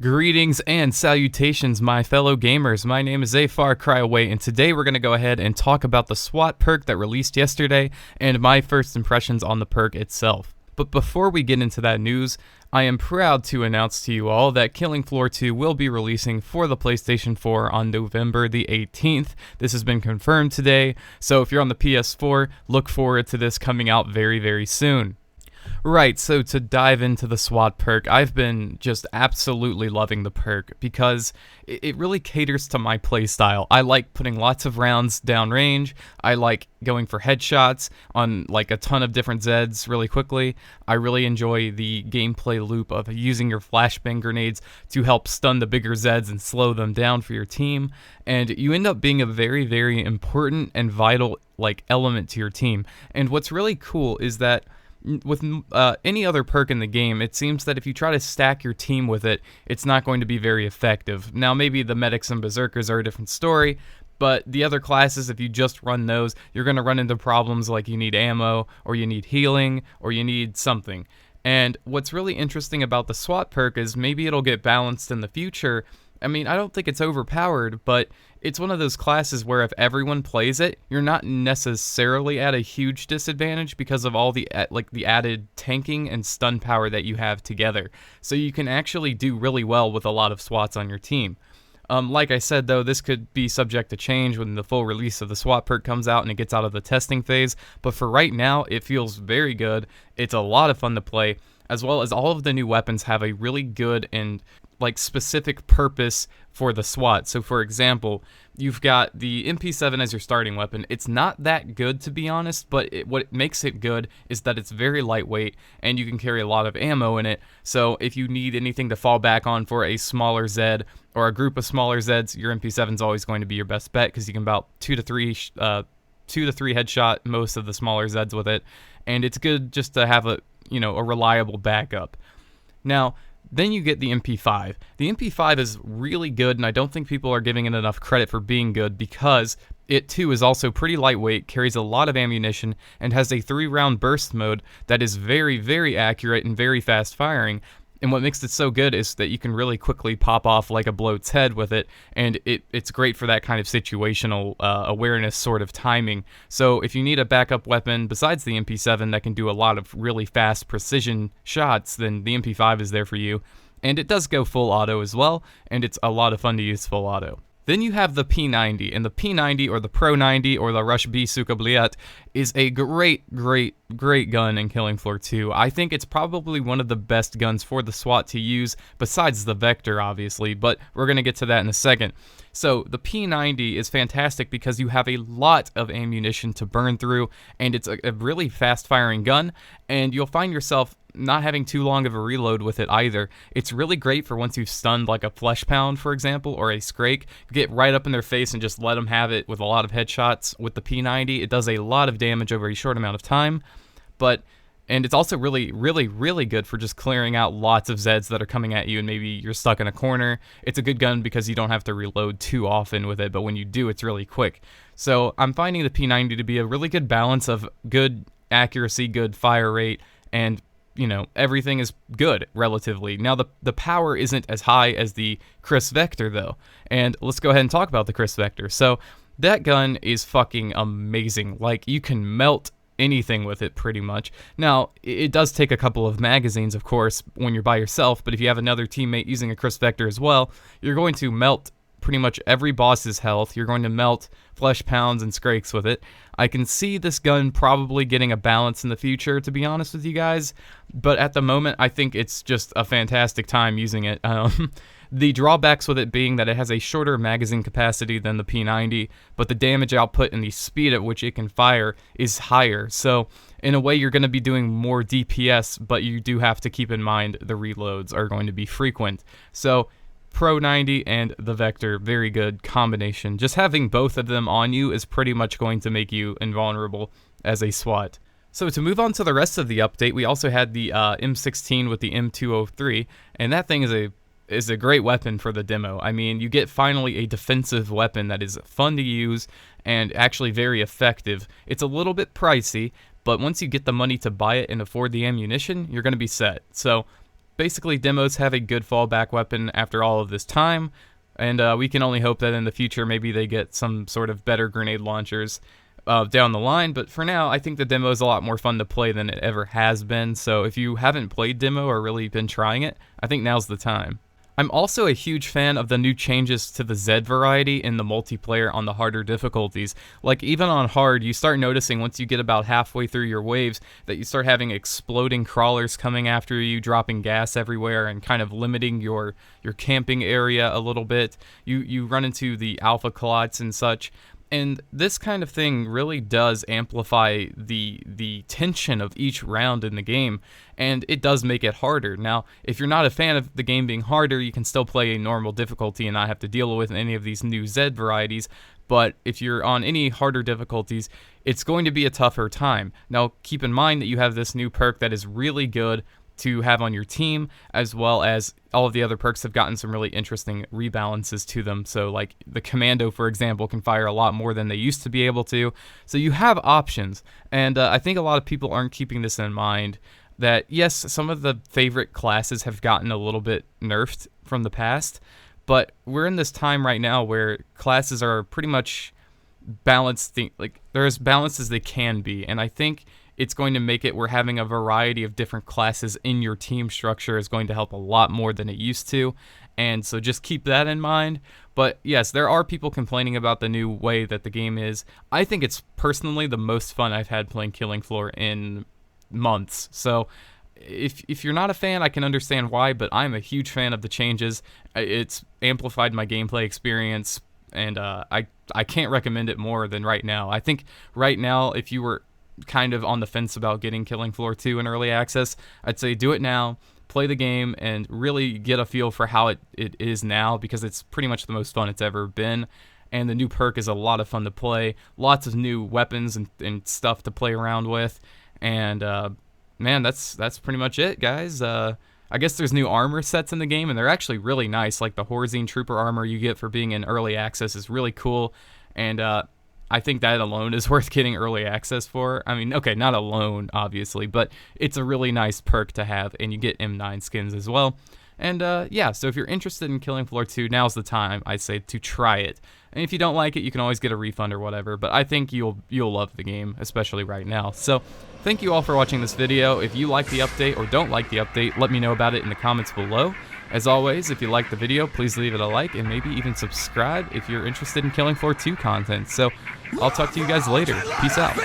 Greetings and salutations, my fellow gamers. My name is AFarCryAway, and today we're going to go ahead and talk about the SWAT perk that released yesterday and my first impressions on the perk itself. But before we get into that news, I am proud to announce to you all that Killing Floor 2 will be releasing for the PlayStation 4 on November the 18th. This has been confirmed today, so if you're on the PS4, look forward to this coming out very, very soon. Right, so to dive into the SWAT perk, I've been just absolutely loving the perk because it really caters to my playstyle. I like putting lots of rounds downrange. I like going for headshots on like a ton of different Zeds really quickly. I really enjoy the gameplay loop of using your flashbang grenades to help stun the bigger Zeds and slow them down for your team. And you end up being a very, very important and vital element to your team. And what's really cool is that with any other perk in the game, it seems that if you try to stack your team with it, it's not going to be very effective. Now, maybe the medics and berserkers are a different story, but the other classes, if you just run those, you're going to run into problems like you need ammo, or you need healing, or you need something. And what's really interesting about the SWAT perk is maybe it'll get balanced in the future. I mean, I don't think it's overpowered, but it's one of those classes where if everyone plays it, you're not necessarily at a huge disadvantage because of all the added tanking and stun power that you have together. So you can actually do really well with a lot of SWATs on your team. Like I said, though, this could be subject to change when the full release of the SWAT perk comes out and it gets out of the testing phase. But for right now, it feels very good. It's a lot of fun to play, as well as all of the new weapons have a really good and specific purpose for the SWAT. So for example, you've got the MP7 as your starting weapon. It's not that good, to be honest, but what makes it good is that it's very lightweight and you can carry a lot of ammo in it. So if you need anything to fall back on for a smaller Zed or a group of smaller Zeds, your MP7 is always going to be your best bet because you can about 2 to 3 headshot most of the smaller Zeds with it, and it's good just to have a reliable backup. Now, then you get the MP5. The MP5 is really good, and I don't think people are giving it enough credit for being good because it too is also pretty lightweight, carries a lot of ammunition, and has a 3-round burst mode that is very, very accurate and very fast firing. And what makes it so good is that you can really quickly pop off like a bloat's head with it, and it's great for that kind of situational awareness sort of timing. So if you need a backup weapon besides the MP7 that can do a lot of really fast precision shots, then the MP5 is there for you. And it does go full auto as well, and it's a lot of fun to use full auto. Then you have the P90, and the P90 or the Pro 90 or the Rush B Sukabliat is a great gun in Killing Floor 2. I think it's probably one of the best guns for the SWAT to use, besides the Vector, obviously, but we're going to get to that in a second. So the P90 is fantastic because you have a lot of ammunition to burn through, and it's a really fast-firing gun, and you'll find yourself not having too long of a reload with it either. It's really great for once you've stunned like a Flesh Pound, for example, or a Scrake. Get right up in their face and just let them have it with a lot of headshots. With the P90, it does a lot of damage over a short amount of time, and it's also really good for just clearing out lots of Zeds that are coming at you and maybe you're stuck in a corner. It's a good gun because you don't have to reload too often with it, but when you do, it's really quick. So I'm finding the P90 to be a really good balance of good accuracy, good fire rate, and everything is good, relatively. Now, the power isn't as high as the Chris Vector, though. And let's go ahead and talk about the Chris Vector. So, that gun is fucking amazing. You can melt anything with it, pretty much. Now, it does take a couple of magazines, of course, when you're by yourself, but if you have another teammate using a Chris Vector as well, you're going to melt pretty much every boss's health. You're going to melt Flesh Pounds and Scrakes with it. I can see this gun probably getting a balance in the future, to be honest with you guys, but at the moment, I think it's just a fantastic time using it. The drawbacks with it being that it has a shorter magazine capacity than the P90, but the damage output and the speed at which it can fire is higher. So, in a way, you're going to be doing more DPS, but you do have to keep in mind the reloads are going to be frequent. So, Pro 90 and the Vector, very good combination. Just having both of them on you is pretty much going to make you invulnerable as a SWAT. So to move on to the rest of the update, we also had the M16 with the M203, and that thing is a great weapon for the demo. I mean, you get finally a defensive weapon that is fun to use and actually very effective. It's a little bit pricey, but once you get the money to buy it and afford the ammunition, you're going to be set. So basically demos have a good fallback weapon after all of this time, and we can only hope that in the future maybe they get some sort of better grenade launchers down the line. But for now, I think the demo is a lot more fun to play than it ever has been, so if you haven't played demo or really been trying it, I think now's the time. I'm also a huge fan of the new changes to the Z variety in the multiplayer on the harder difficulties. Like, even on hard, you start noticing once you get about halfway through your waves that you start having exploding crawlers coming after you, dropping gas everywhere, and kind of limiting your camping area a little bit. You run into the alpha clots and such. And this kind of thing really does amplify the tension of each round in the game, and it does make it harder. Now, if you're not a fan of the game being harder, you can still play a normal difficulty and not have to deal with any of these new Z varieties, but if you're on any harder difficulties, it's going to be a tougher time. Now, keep in mind that you have this new perk that is really good to have on your team, as well as all of the other perks have gotten some really interesting rebalances to them. So like the commando, for example, can fire a lot more than they used to be able to. So you have options, and I think a lot of people aren't keeping this in mind, that yes, some of the favorite classes have gotten a little bit nerfed from the past, but we're in this time right now where classes are pretty much balanced, like they're as balanced as they can be, and I think it's going to make it where having a variety of different classes in your team structure is going to help a lot more than it used to, and so just keep that in mind. But yes, there are people complaining about the new way that the game is. I think it's personally the most fun I've had playing Killing Floor in months, so if you're not a fan, I can understand why, but I'm a huge fan of the changes. It's amplified my gameplay experience, and I can't recommend it more than right now. I think right now, if you were kind of on the fence about getting Killing Floor 2 in early access, I'd say do it now, play the game, and really get a feel for how it is now, because it's pretty much the most fun it's ever been, and the new perk is a lot of fun to play, lots of new weapons and stuff to play around with, and man, that's pretty much it, guys. I guess there's new armor sets in the game, and they're actually really nice, like the Horzine Trooper armor you get for being in early access is really cool, and I think that alone is worth getting early access for. I mean, okay, not alone, obviously, but it's a really nice perk to have, and you get M9 skins as well. And yeah, so if you're interested in Killing Floor 2, now's the time, I say, to try it. And if you don't like it, you can always get a refund or whatever, but I think you'll love the game, especially right now. So thank you all for watching this video. If you like the update or don't like the update, let me know about it in the comments below. As always, if you liked the video, please leave it a like and maybe even subscribe if you're interested in Killing Floor 2 content. So I'll talk to you guys later. Peace out.